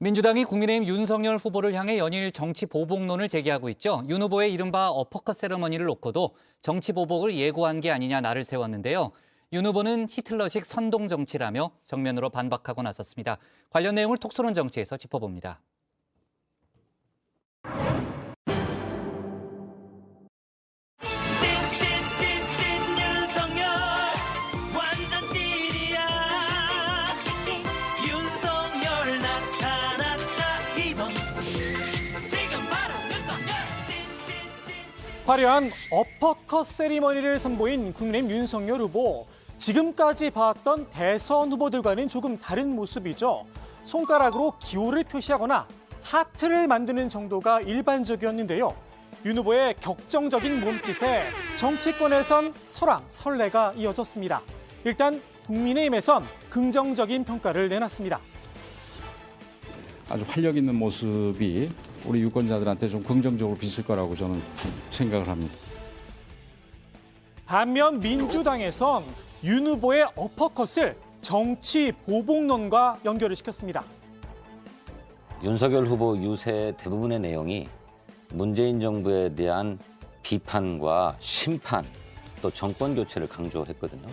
민주당이 국민의힘 윤석열 후보를 향해 연일 정치 보복론을 제기하고 있죠. 윤 후보의 이른바 어퍼컷 세러머니를 놓고도 정치 보복을 예고한 게 아니냐 날을 세웠는데요. 윤 후보는 히틀러식 선동 정치라며 정면으로 반박하고 나섰습니다. 관련 내용을 톡쏘는 정치에서 짚어봅니다. 화려한 어퍼컷 세리머니를 선보인 국민의힘 윤석열 후보. 지금까지 봤던 대선 후보들과는 조금 다른 모습이죠. 손가락으로 기호를 표시하거나 하트를 만드는 정도가 일반적이었는데요. 윤 후보의 격정적인 몸짓에 정치권에선 설왕, 설레가 이어졌습니다. 일단 국민의힘에선 긍정적인 평가를 내놨습니다. 아주 활력 있는 모습이 우리 유권자들한테 좀 긍정적으로 비칠 거라고 저는 생각을 합니다. 반면 민주당에선 윤 후보의 어퍼컷을 정치 보복론과 연결을 시켰습니다. 윤석열 후보 유세 대부분의 내용이 문재인 정부에 대한 비판과 심판, 또 정권 교체를 강조했거든요.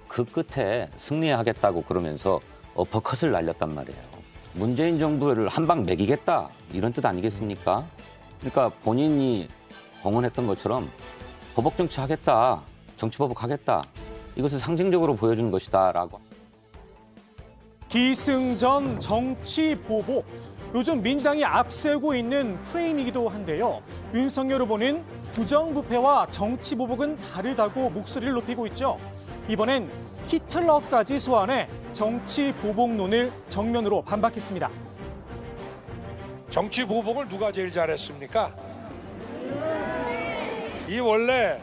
그 끝에 승리하겠다고 그러면서 어퍼컷을 날렸단 말이에요. 문재인 정부를 한 방 먹이겠다 이런 뜻 아니겠습니까? 그러니까 본인이 공언했던 것처럼 보복 정치하겠다, 정치 보복하겠다 이것을 상징적으로 보여주는 것이다라고. 기승전 정치 보복. 요즘 민주당이 앞세우고 있는 프레임이기도 한데요. 윤석열 후보는 부정부패와 정치 보복은 다르다고 목소리를 높이고 있죠. 이번엔 히틀러까지 소환해 정치 보복론을 정면으로 반박했습니다. 정치 보복을 누가 제일 잘했습니까? 이 원래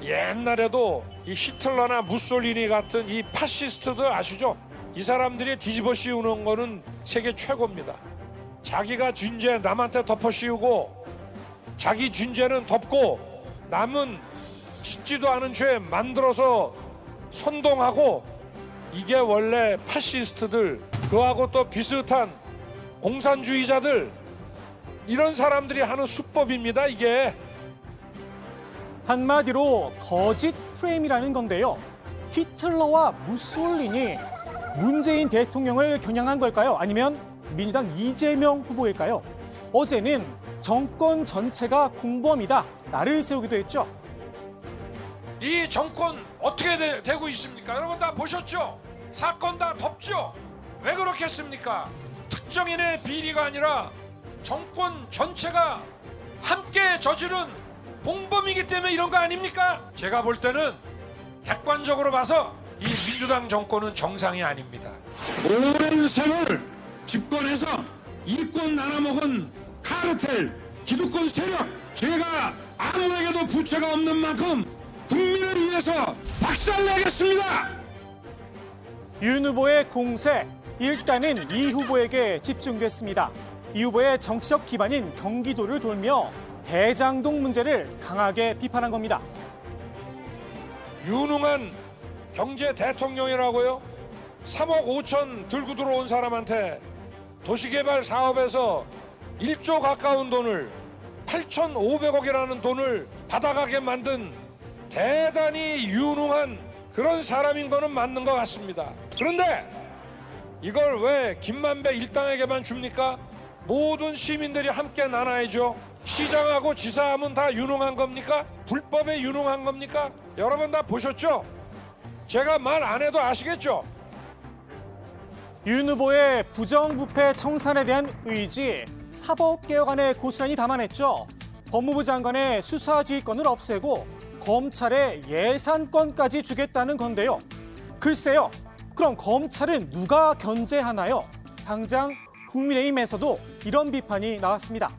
옛날에도 이 히틀러나 무솔리니 같은 이 파시스트들 아시죠? 이 사람들이 뒤집어 씌우는 거는 세계 최고입니다. 자기가 쥔 죄 남한테 덮어 씌우고 자기 쥔 죄는 덮고 남은 짓지도 않은 죄 만들어서 선동하고, 이게 원래 파시스트들, 그하고 또 비슷한 공산주의자들, 이런 사람들이 하는 수법입니다, 이게. 한마디로 거짓 프레임이라는 건데요. 히틀러와 무솔리니 문재인 대통령을 겨냥한 걸까요? 아니면 민주당 이재명 후보일까요? 어제는 정권 전체가 공범이다, 날을 세우기도 했죠. 이 정권 어떻게 되고 있습니까? 여러분 다 보셨죠? 사건 다 덮죠? 왜 그렇겠습니까? 특정인의 비리가 아니라 정권 전체가 함께 저지른 공범이기 때문에 이런 거 아닙니까? 제가 볼 때는 객관적으로 봐서 이 민주당 정권은 정상이 아닙니다. 오랜 세월 집권해서 이권 나눠먹은 카르텔, 기득권 세력, 제가 아무에게도 부채가 없는 만큼 국민을 위해서 박살내겠습니다. 윤 후보의 공세, 일단은 이 후보에게 집중됐습니다. 이 후보의 정치적 기반인 경기도를 돌며 대장동 문제를 강하게 비판한 겁니다. 유능한 경제 대통령이라고요? 3억 5천 들고 들어온 사람한테 도시개발 사업에서 1조 가까운 돈을, 8,500억이라는 돈을 받아가게 만든 대단히 유능한 그런 사람인 거는 맞는 것 같습니다. 그런데 이걸 왜 김만배 일당에게만 줍니까? 모든 시민들이 함께 나눠야죠. 시장하고 지사하면 다 유능한 겁니까? 불법에 유능한 겁니까? 여러분 다 보셨죠? 제가 말 안 해도 아시겠죠? 윤 후보의 부정부패 청산에 대한 의지, 사법개혁안에 고스란히 담아냈죠. 법무부 장관의 수사지휘권을 없애고 검찰에 예산권까지 주겠다는 건데요. 글쎄요, 그럼 검찰은 누가 견제하나요? 당장 국민의힘에서도 이런 비판이 나왔습니다.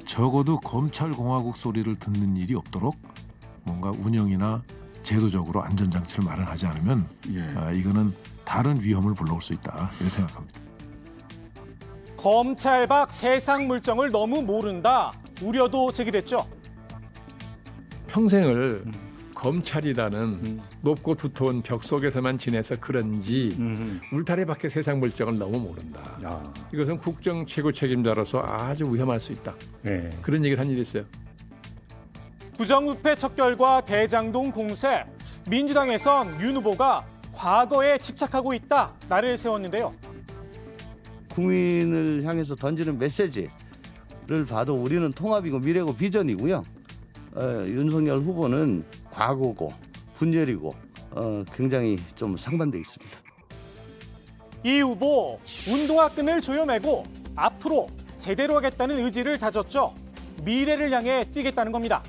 적어도 검찰공화국 소리를 듣는 일이 없도록 뭔가 운영이나 제도적으로 안전장치를 마련하지 않으면 이거는 다른 위험을 불러올 수 있다, 이렇게 생각합니다. 검찰 밖 세상 물정을 너무 모른다, 우려도 제기됐죠. 평생을 검찰이라는 높고 두터운 벽 속에서만 지내서 그런지 울타리 밖의 세상 물정을 너무 모른다. 이것은 국정 최고 책임자로서 아주 위험할 수 있다. 그런 얘기를 한 일이 있어요. 부정부패 척결과 대장동 공세, 민주당에선 윤 후보가 과거에 집착하고 있다 날을 세웠는데요. 국민을 향해서 던지는 메시지를 봐도 우리는 통합이고 미래고 비전이고요. 윤석열 후보는 과거고 분열이고 굉장히 좀 상반돼 있습니다. 이 후보 운동화 끈을 조여매고 앞으로 제대로 하겠다는 의지를 다졌죠. 미래를 향해 뛰겠다는 겁니다.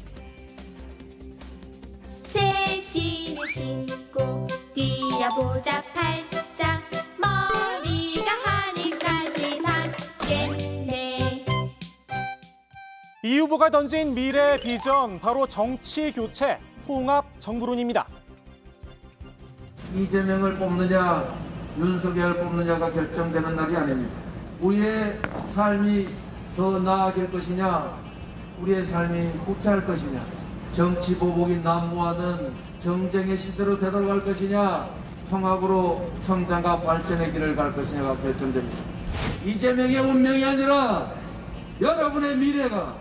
새 신을 신고 뛰어보자 팔자 머리가 하늘까지 닿겠네. 이 후보가 던진 미래 비전 바로 정치 교체, 통합 정부론입니다. 이재명을 뽑느냐 윤석열을 뽑느냐가 결정되는 날이 아닙니다. 우리의 삶이 더 나아질 것이냐 우리의 삶이 후퇴할 것이냐 정치 보복이 난무하는 정쟁의 시대로 되돌아갈 것이냐 통합으로 성장과 발전의 길을 갈 것이냐가 결정됩니다. 이재명의 운명이 아니라 여러분의 미래가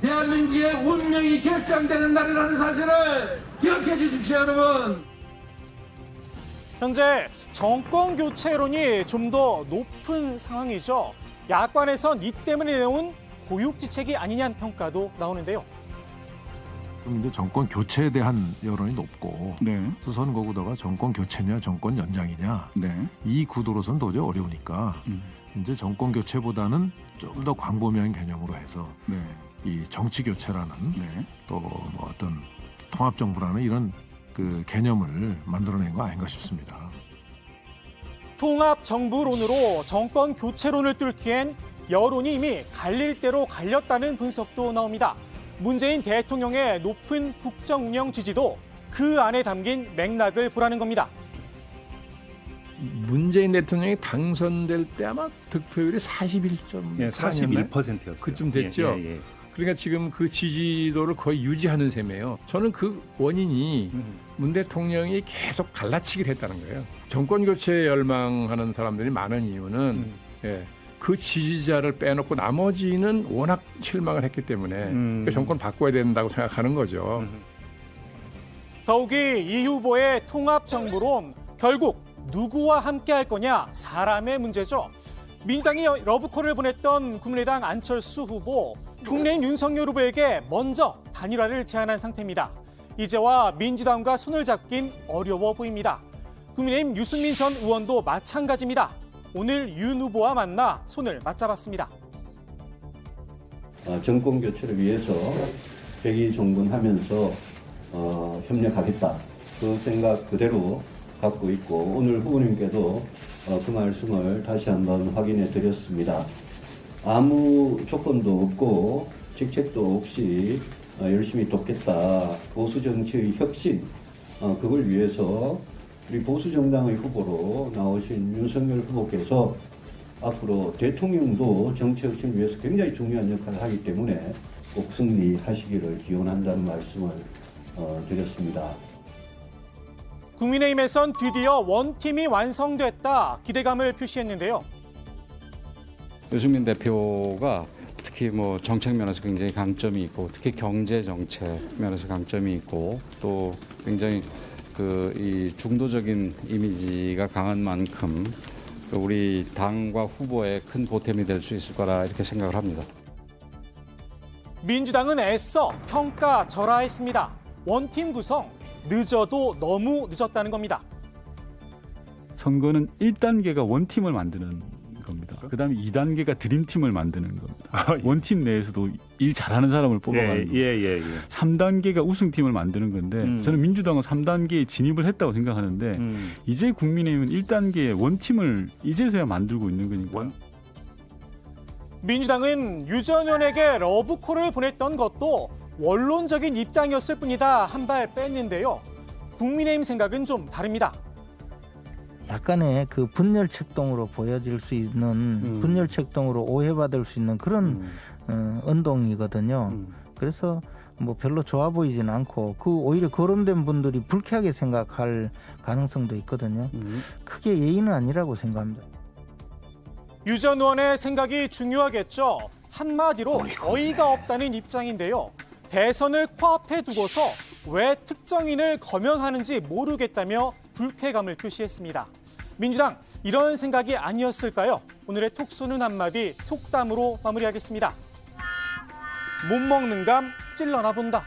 대한민국의 운명이 결정되는 날이라는 사실을 기억해 주십시오, 여러분. 현재 정권 교체론이 좀 더 높은 상황이죠. 야권에선 이 때문에 내온 고육지책이 아니냐는 평가도 나오는데요. 그럼 이제 정권 교체에 대한 여론이 높고 또 선거구도가 정권 교체냐 정권 연장이냐 이 구도로서는 도저히 어려우니까 이제 정권 교체보다는 좀 더 광범위한 개념으로 해서 이 정치 교체라는 또 뭐 어떤 통합 정부라는 이런 그 개념을 만들어낸 거 아닌가 싶습니다. 통합 정부론으로 정권 교체론을 뚫기엔 여론이 이미 갈릴 대로 갈렸다는 분석도 나옵니다. 문재인 대통령의 높은 국정 운영 지지도 그 안에 담긴 맥락을 보라는 겁니다. 문재인 대통령이 당선될 때 아마 득표율이 41.4%였어요. 그쯤 됐죠. 그러니까 지금 그 지지도를 거의 유지하는 셈이에요. 저는 그 원인이 문 대통령이 계속 갈라치기를 했다는 거예요. 정권 교체에 열망하는 사람들이 많은 이유는 그 지지자를 빼놓고 나머지는 워낙 실망을 했기 때문에 그 정권 바꿔야 된다고 생각하는 거죠. 더욱이 이 후보의 통합 정부론 결국 누구와 함께 할 거냐 사람의 문제죠. 민주당이 러브콜을 보냈던 국민의당 안철수 후보, 국민의힘 윤석열 후보에게 먼저 단일화를 제안한 상태입니다. 이제와 민주당과 손을 잡긴 어려워 보입니다. 국민의힘 유승민 전 의원도 마찬가지입니다. 오늘 윤 후보와 만나 손을 맞잡았습니다. 정권 교체를 위해서 백의종군하면서 협력하겠다. 그 생각 그대로 갖고 있고 오늘 후보님께도 그 말씀을 다시 한번 확인해 드렸습니다. 아무 조건도 없고 직책도 없이 열심히 돕겠다. 보수 정치의 혁신, 그걸 위해서 우리 보수 정당의 후보로 나오신 윤석열 후보께서 앞으로 대통령도 정치 혁신을 위해서 굉장히 중요한 역할을 하기 때문에 꼭 승리하시기를 기원한다는 말씀을 드렸습니다. 국민의힘에선 드디어 원팀이 완성됐다 기대감을 표시했는데요. 유승민 대표가 특히 뭐 정책 면에서 굉장히 강점이 있고 특히 경제 정책 면에서 강점이 있고 또 굉장히 이 중도적인 이미지가 강한 만큼 우리 당과 후보에 큰 보탬이 될 수 있을 거라 이렇게 생각을 합니다. 민주당은 애써 평가절하했습니다. 원팀 구성 늦어도 너무 늦었다는 겁니다. 선거는 1단계가 원팀을 만드는 겁니다. 그다음에 2단계가 드림팀을 만드는 겁니다. 원팀 내에서도 일 잘하는 사람을 뽑아가는 겁니다. 3단계가 우승팀을 만드는 건데 저는 민주당은 3단계에 진입을 했다고 생각하는데 이제 국민의힘은 1단계에 원팀을 이제서야 만들고 있는 거니까. 민주당은 유 전 의원에게 러브콜을 보냈던 것도 원론적인 입장이었을 뿐이다 한 발 뺐는데요. 국민의힘 생각은 좀 다릅니다. 약간의 그 분열 책동으로 보여질 수 있는 분열 책동으로 오해받을 수 있는 그런 운동이거든요. 그래서 뭐 별로 좋아 보이진 않고 그 오히려 거론된 분들이 불쾌하게 생각할 가능성도 있거든요. 크게 예의는 아니라고 생각합니다. 유 전 의원의 생각이 중요하겠죠. 한마디로 어이가 없다는 입장인데요. 대선을 코앞에 두고서 왜 특정인을 거명하는지 모르겠다며 불쾌감을 표시했습니다. 민주당 이런 생각이 아니었을까요? 오늘의 톡쏘는 한마디 속담으로 마무리하겠습니다. 못 먹는 감 찔러나 본다.